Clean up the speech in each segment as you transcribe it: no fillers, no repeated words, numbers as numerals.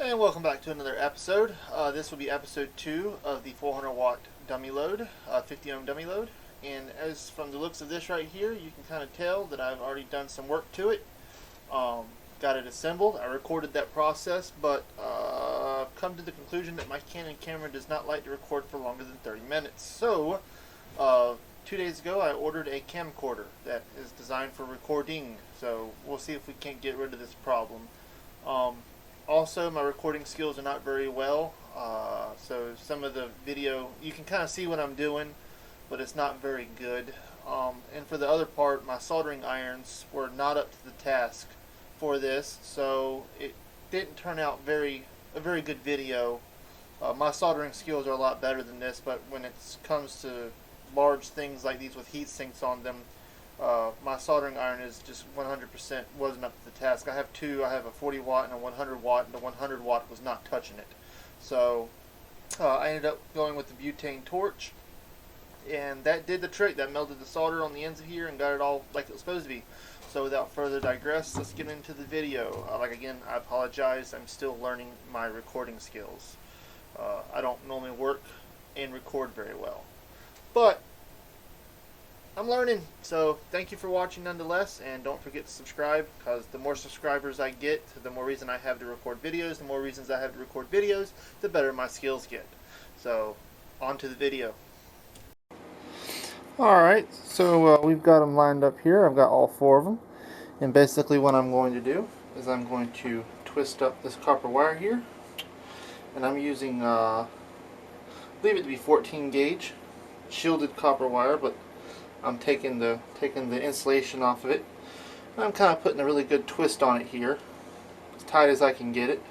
And welcome back to another episode. This will be episode 2 of the 400 watt dummy load, 50 ohm dummy load. And as from the looks of this right here, you can kind of tell that I've already done some work to it. Got it assembled. I recorded that process, but I've come to the conclusion that my Canon camera does not like to record for longer than 30 minutes. So, 2 days ago I ordered a camcorder that is designed for recording. So we'll see if we can't get rid of this problem. Also, my recording skills are not very well, so some of the video, you can kind of see what I'm doing, but it's not very good. And for the other part, my soldering irons were not up to the task for this, so it didn't turn out a very good video. My soldering skills are a lot better than this, but when it comes to large things like these with heat sinks on them, my soldering iron is just 100% wasn't up to the task. I have two. I have a 40 watt and a 100 watt, and the 100 watt was not touching it. So I ended up going with the butane torch, and that did the trick. That melted the solder on the ends of here and got it all like it was supposed to be. So without further digress, let's get into the video. Again, I apologize. I'm still learning my recording skills. I don't normally work and record very well, but I'm learning, so thank you for watching nonetheless, and don't forget to subscribe, because the more subscribers I get, the more reason I have to record videos. The more reasons I have to record videos, the better my skills get. So, on to the video. Alright, so we've got them lined up here. I've got all four of them, and basically what I'm going to do is I'm going to twist up this copper wire here, and I'm using, I believe it to be 14 gauge shielded copper wire, but I'm taking the insulation off of it. I'm kind of putting a really good twist on it here, as tight as I can get it.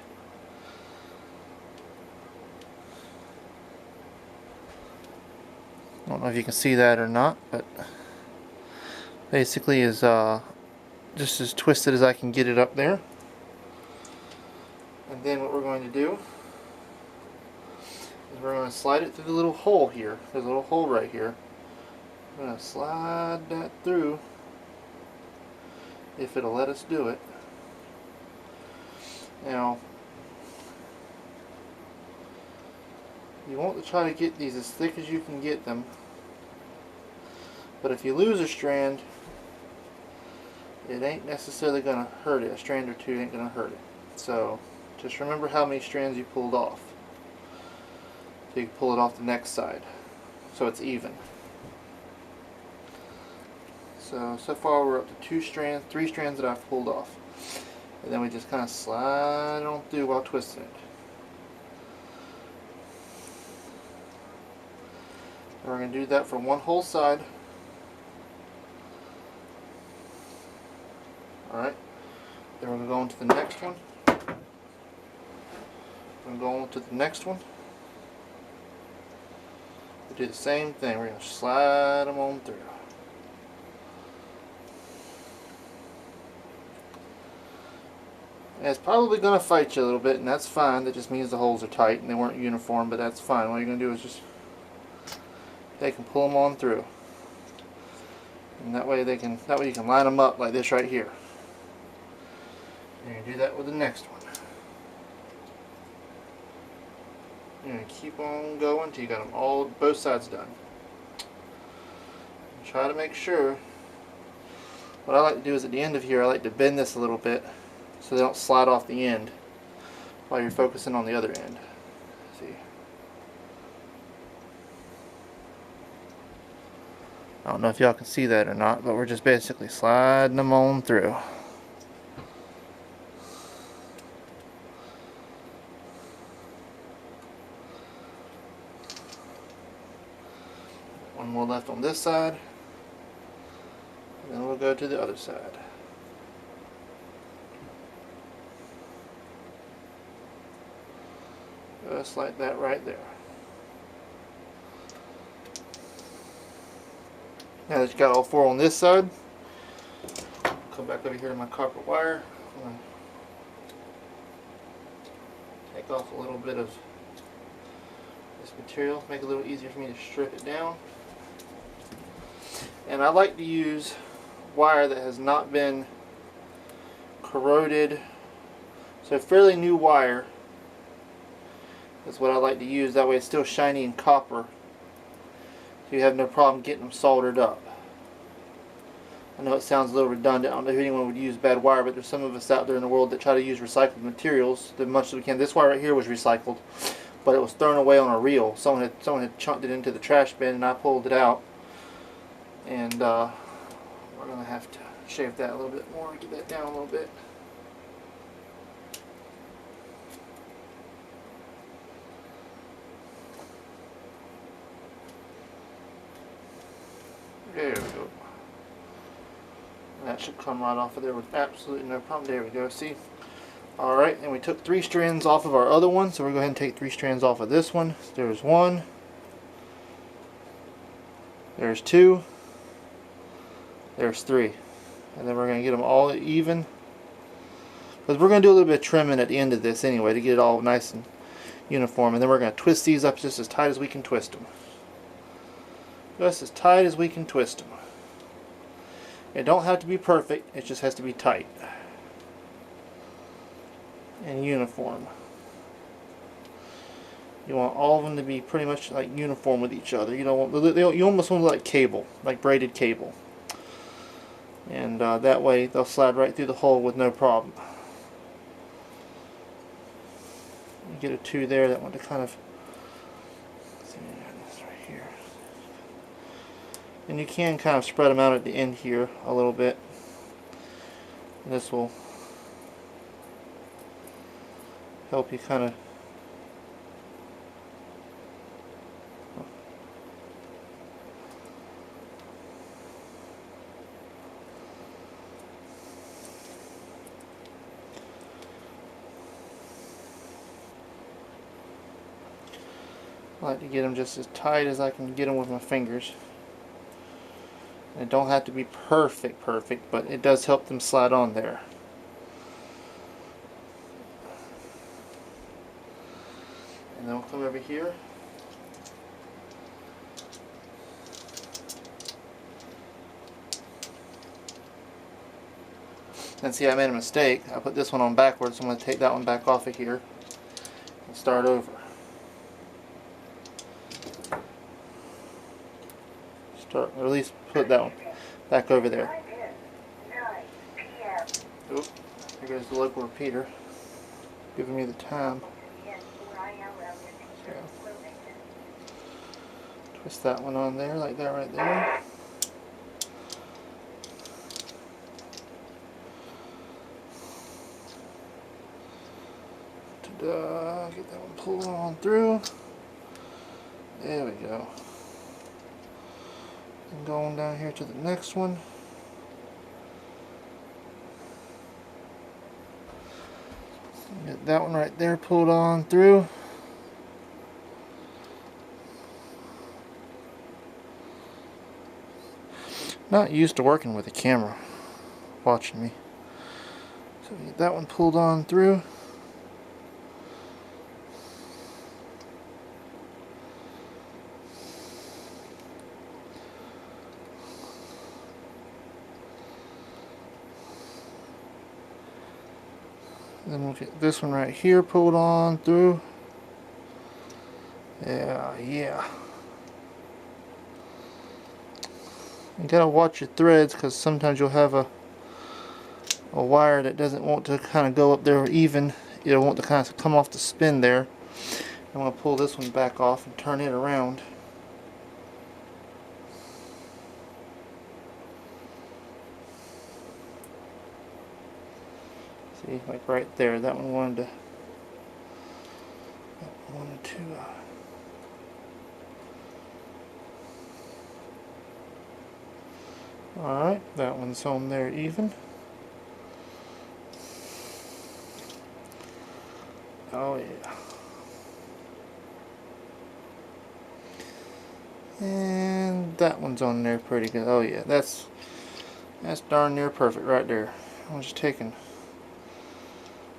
I don't know if you can see that or not, but basically is just as twisted as I can get it up there. And then what we're going to do is we're going to slide it through the little hole here. There's a little hole right here. I'm going to slide that through, if it'll let us do it. Now, you want to try to get these as thick as you can get them, but if you lose a strand, it ain't necessarily going to hurt it. A strand or two ain't going to hurt it. So, just remember how many strands you pulled off, so you can pull it off the next side, so it's even. So far we're up to 3 strands that I've pulled off. And then we just kind of slide it on through while twisting it. And we're going to do that for one whole side. Alright. Then we're going to go on to the next one. We're going to go on to the next one. We do the same thing. We're going to slide them on through. And it's probably going to fight you a little bit, and that's fine. That just means the holes are tight and they weren't uniform, but that's fine. What you're going to do is just they can pull them on through, and that way you can line them up like this right here. And you do that with the next one. You're going to keep on going until you got them both sides done. And try to make sure. What I like to do is at the end of here, I like to bend this a little bit, so they don't slide off the end while you're focusing on the other end. See? I don't know if y'all can see that or not, but we're just basically sliding them on through. One more left on this side, and then we'll go to the other side. Just like that right there. Now that you got all 4 on this side, come back over here to my copper wire. I'm going to take off a little bit of this material, make it a little easier for me to strip it down. And I like to use wire that has not been corroded, so fairly new wire That's what I like to use. That way it's still shiny and copper, so you have no problem getting them soldered up. I know it sounds a little redundant. I don't know if anyone would use bad wire, but there's some of us out there in the world that try to use recycled materials as much as we can. This wire right here was recycled, but it was thrown away on a reel. Someone had chunked it into the trash bin, and I pulled it out. And we're going to have to shave that a little bit more and get that down a little bit. There we go. That should come right off of there with absolutely no problem. There we go. See? Alright, and we took 3 strands off of our other one, so we're going to go ahead and take 3 strands off of this one. There's 1. There's 2. There's 3. And then we're going to get them all even. Because we're going to do a little bit of trimming at the end of this anyway to get it all nice and uniform. And then we're going to twist these up just as tight as we can twist them. Just as tight as we can twist them. It don't have to be perfect, it just has to be tight and uniform. You want all of them to be pretty much like uniform with each other. You don't want, you almost want like cable, like braided cable, and that way they'll slide right through the hole with no problem. You get a 2 there. That one to kind of. And you can kind of spread them out at the end here a little bit. And this will help you kind of I like to get them just as tight as I can get them with my fingers. It don't have to be perfect, but it does help them slide on there. And then we'll come over here. And see, I made a mistake. I put this one on backwards, so I'm going to take that one back off of here and start over. Or at least put that one back over there. Oop, there goes the local repeater giving me the time. So, twist that one on there like that right there. Ta-da! Get that one pulled on through. There we go. And going down here to the next one. Get that one right there pulled on through. Not used to working with a camera watching me. So get that one pulled on through. Then we'll get this one right here pulled on through. Yeah. You gotta watch your threads, because sometimes you'll have a wire that doesn't want to kind of go up there even. It'll want to kind of come off the spin there. I'm gonna pull this one back off and turn it around. See, like right there, that one wanted to alright, that one's on there even. Oh yeah. And that one's on there pretty good. Oh yeah, that's darn near perfect right there. I'm just taking,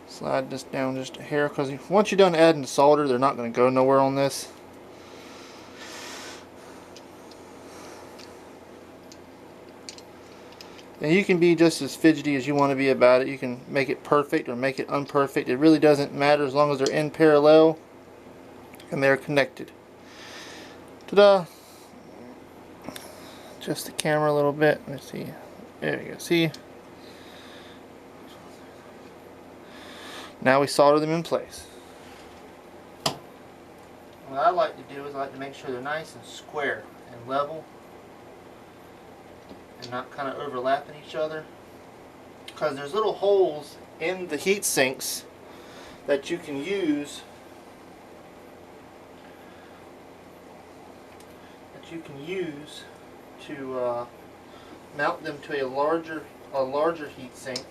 slide this down just a hair, because once you're done adding the solder, they're not going to go nowhere on this. And you can be just as fidgety as you want to be about it. You can make it perfect or make it imperfect. It really doesn't matter as long as they're in parallel. and they're connected. Ta-da! Adjust the camera a little bit. Let's see. There you go. See? Now we solder them in place. What I like to do is I like to make sure they're nice and square and level and not kind of overlapping each other, because there's little holes in the heat sinks that you can use to mount them to a larger heat sink.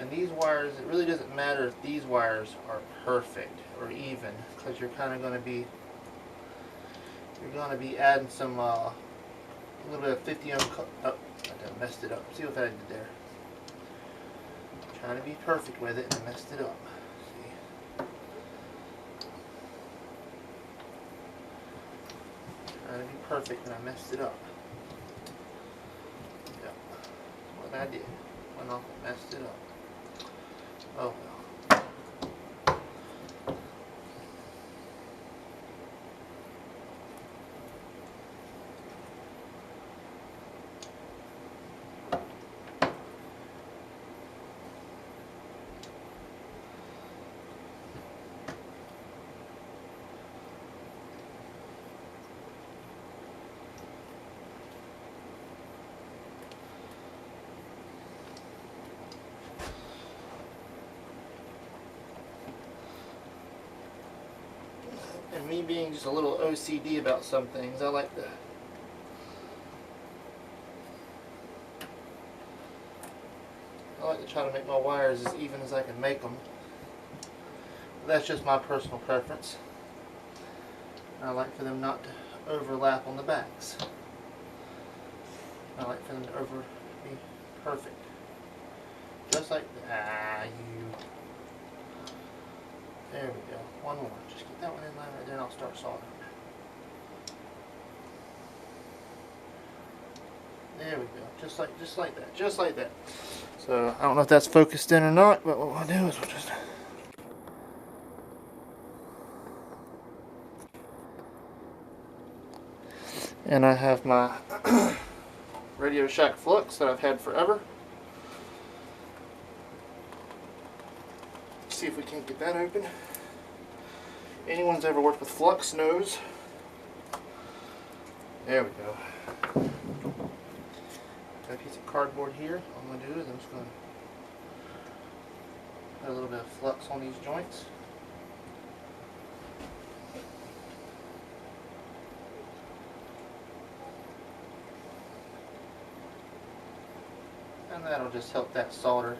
And these wires, it really doesn't matter if these wires are perfect or even, because you're kind of going to be adding some a little bit of 50 ohm. Oh, I messed it up. See what I did there? Trying to be perfect with it and I messed it up. See? Trying to be perfect and I messed it up. Yep. What I did. Went off and messed it up. Oh well. And me being just a little OCD about some things, I like to try to make my wires as even as I can make them. That's just my personal preference. I like for them not to overlap on the backs. I like for them to be perfect. Just like that. There we go. One more. Just get that one in line right there and I'll start soldering. There we go. Just like that. Just like that. So I don't know if that's focused in or not, but what we'll do is we'll just and I have my Radio Shack flux that I've had forever. See if we can't get that open. Anyone's ever worked with flux knows. There we go. Got a piece of cardboard here. All I'm going to do is I'm just going to put a little bit of flux on these joints. And that'll just help that solder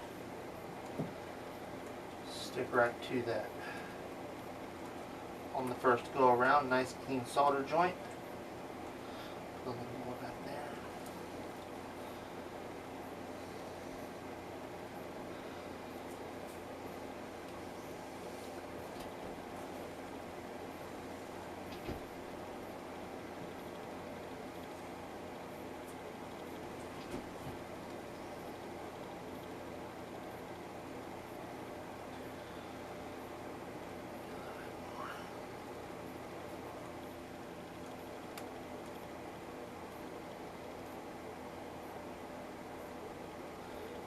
stick right to that. On the first go around, nice clean solder joint. Put a little more back there.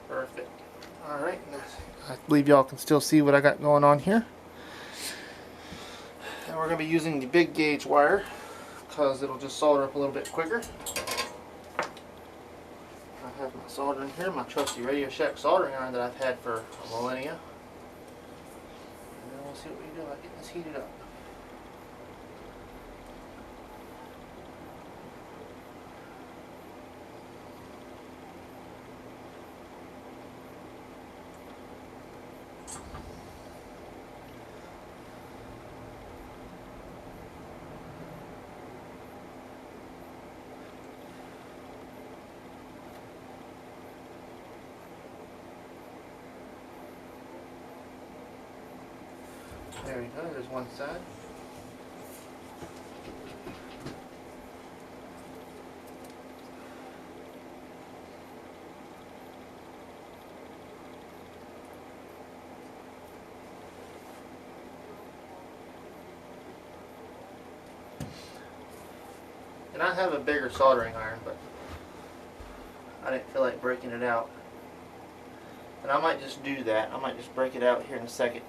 Perfect. Alright, I believe y'all can still see what I got going on here. And we're going to be using the big gauge wire because it'll just solder up a little bit quicker. I have my soldering here, my trusty Radio Shack soldering iron that I've had for a millennia. And then we'll see what we do about getting this heated up. There we go, there's one side. And I have a bigger soldering iron, but I didn't feel like breaking it out. And I might just do that. I might just break it out here in a second.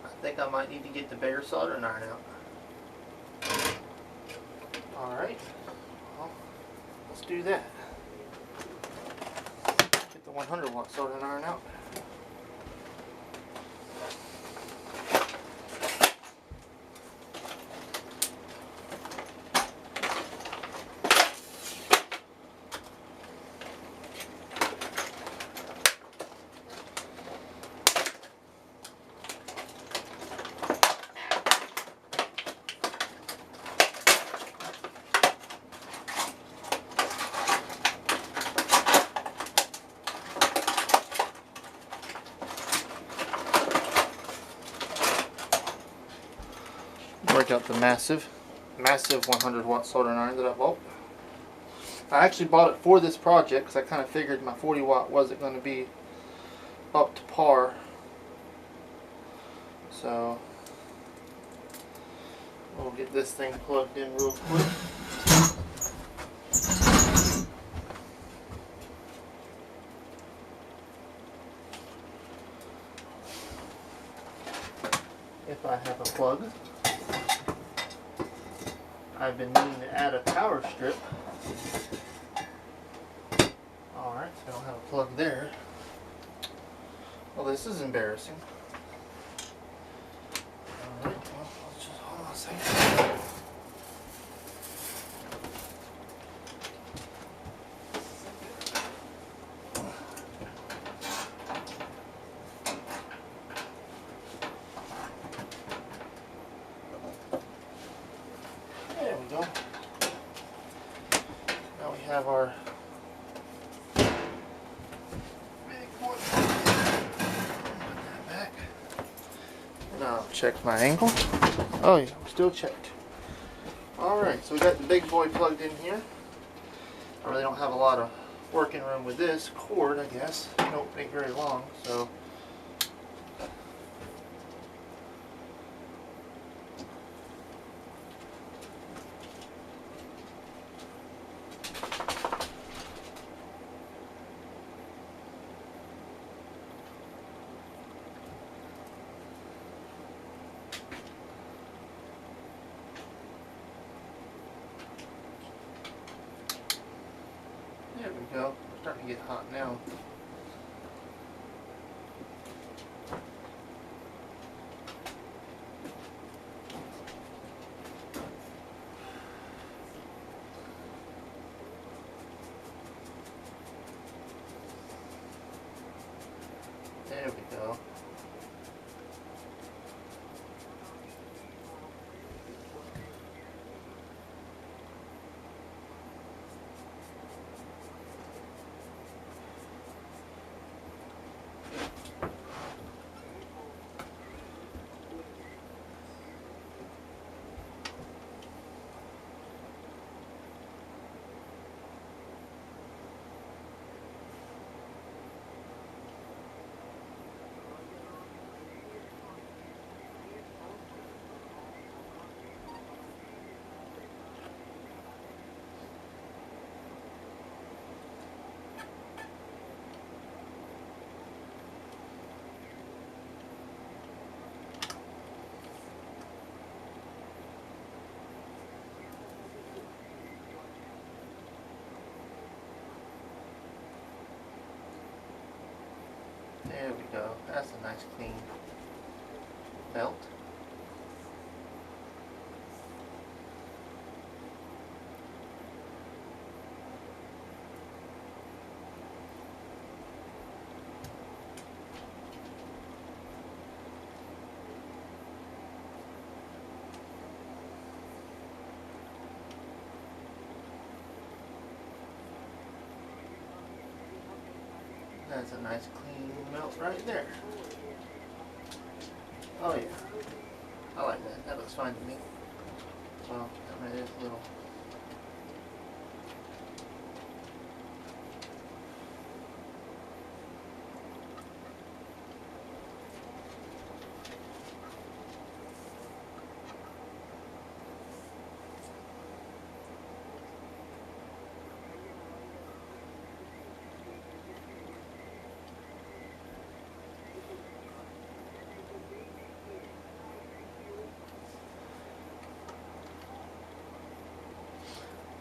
I think I might need to get the bigger soldering iron out. Alright, well, let's do that. Get the 100 watt soldering iron out. Break out the massive 100 watt soldering iron that I bought. I actually bought it for this project because I kind of figured my 40 watt wasn't going to be up to par. So we'll get this thing plugged in real quick. If I have a plug. I've been needing to add a power strip. Alright, so I don't have a plug there. Well, this is embarrassing. Alright, well, let's just hold on a second. There we go. Now we have our big boy. Put that back. Now check my angle. Oh yeah, we're still checked. Alright, so we got the big boy plugged in here. I really don't have a lot of working room with this cord, I guess. It don't make very long, so there we go. It's starting to get hot now. There we go. There we go. That's a nice clean belt. That's a nice clean melt right there. Oh yeah, I like that. That looks fine to me. Well, that is a little.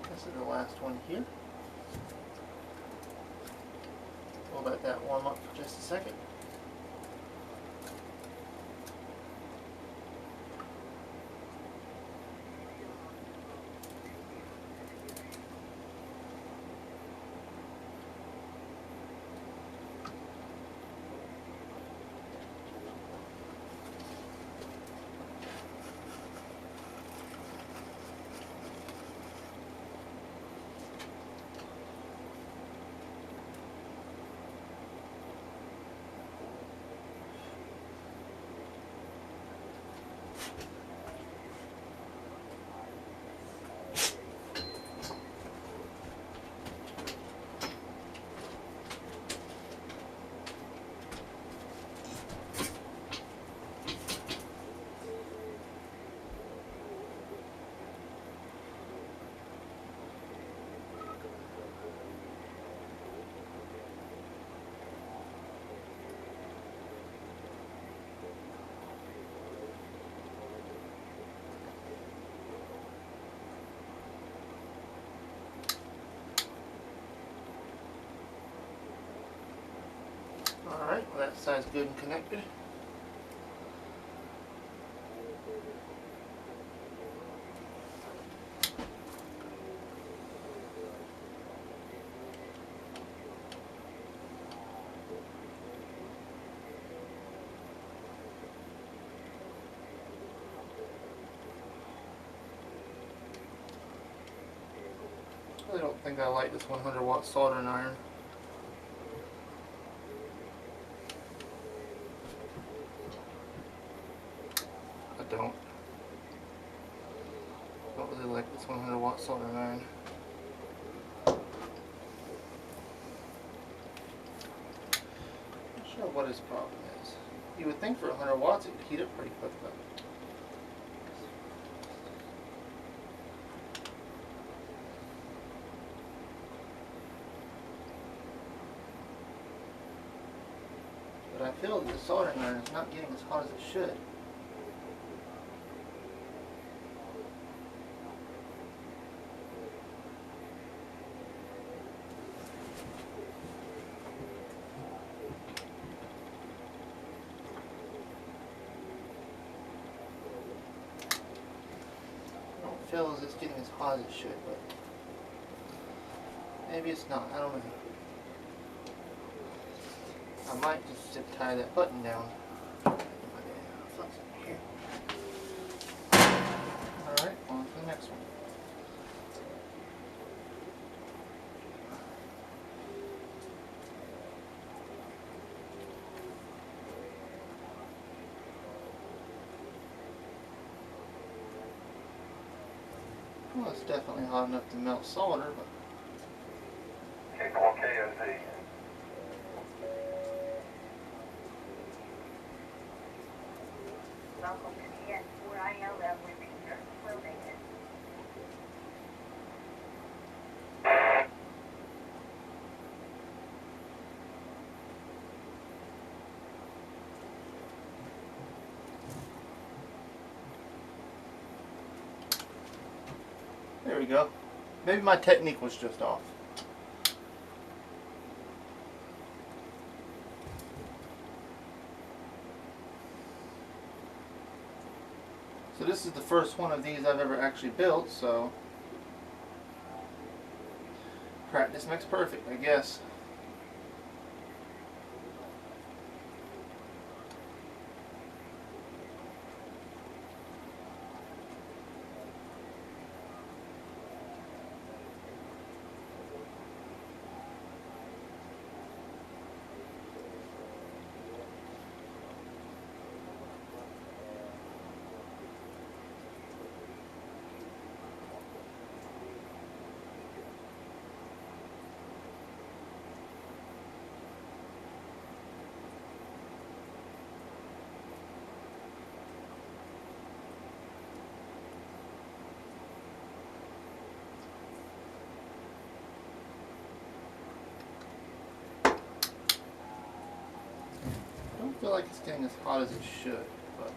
This is the last one here. We'll let that warm up for just a second. Alright, well that side's good and connected. I really don't think I like this 100-watt soldering iron. Don't really like this 100-watt soldering iron. Not sure what his problem is. You would think for 100 watts it would heat up pretty quick, but I feel that the soldering iron is not getting as hot as it should. Feel as it's getting as hot as it should, but maybe it's not. I don't know. I might just zip tie that button down. Alright, on to the next one. Well, it's definitely hot enough to melt solder, but... K4KOC. Welcome to the N4ILL repeater. Will make it. There we go. Maybe my technique was just off. So this is the first one of these I've ever actually built, so practice makes perfect, I guess. like it's getting as hot as it should, but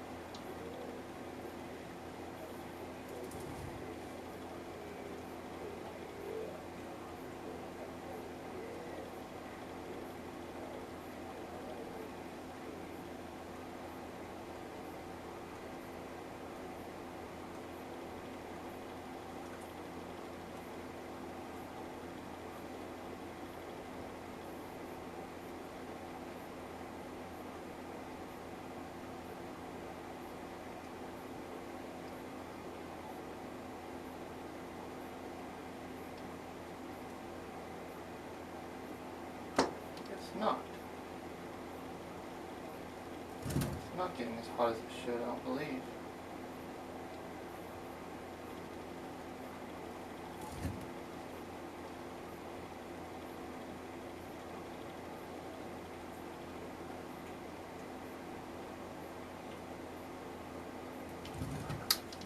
it's not. It's not getting as hot as it should, I don't believe.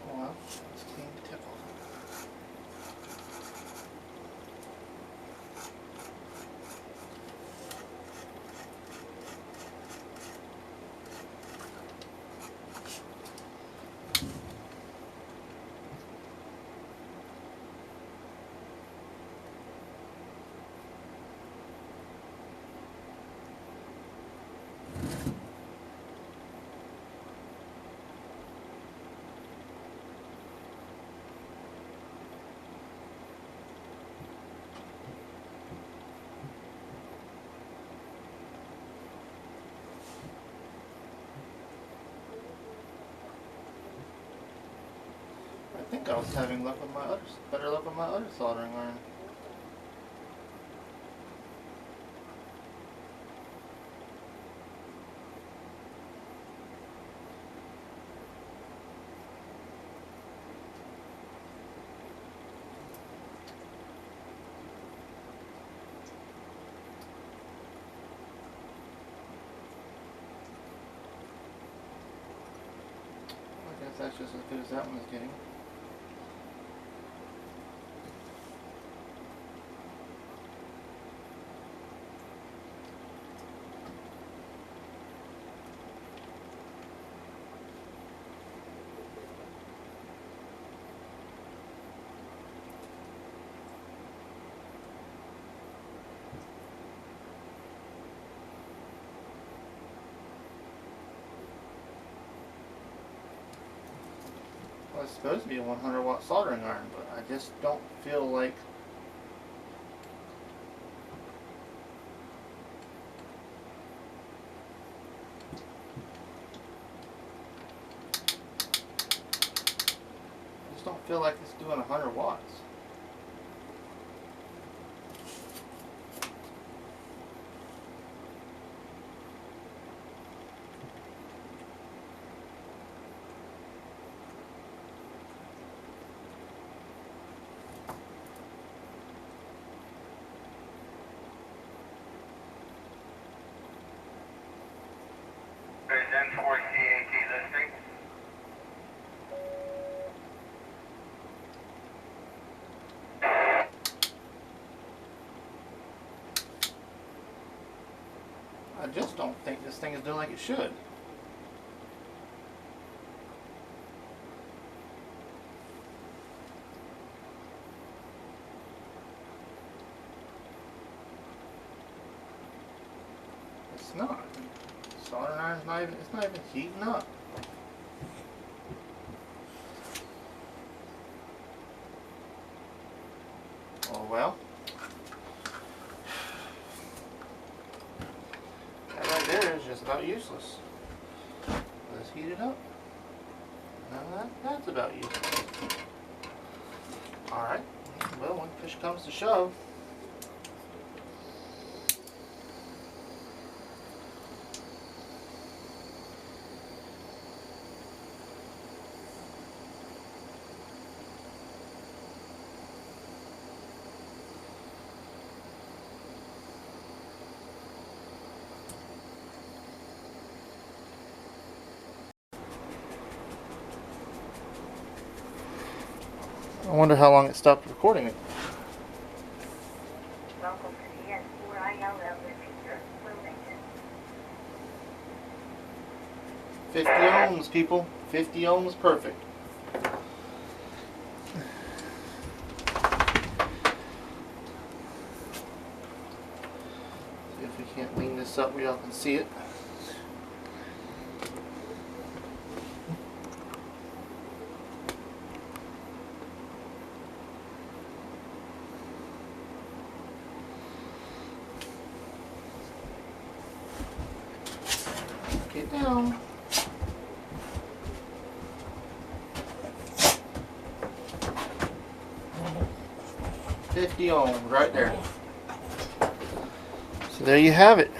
Oh well, let's clean the tip off. I think I was having luck with my better luck with my other soldering iron. I guess that's just as good as that one is getting. Well, it's supposed to be a 100-watt soldering iron, but I just don't feel like it's doing 100 watts. There's N4CAT listing. I just don't think this thing is doing like it should. It's not. Soldering iron's not even, it's not even heating up. Oh well. That right there is just about useless. Let's heat it up. Now that's about useless. Alright. Well, when push comes to shove, I wonder how long it stopped recording it. Welcome to the N4ILL repeater. Low maintenance. 50 ohms, people. 50 ohms, perfect. See if we can't lean this up where y'all can see it. Get down. $50 ohms right there. So there you have it.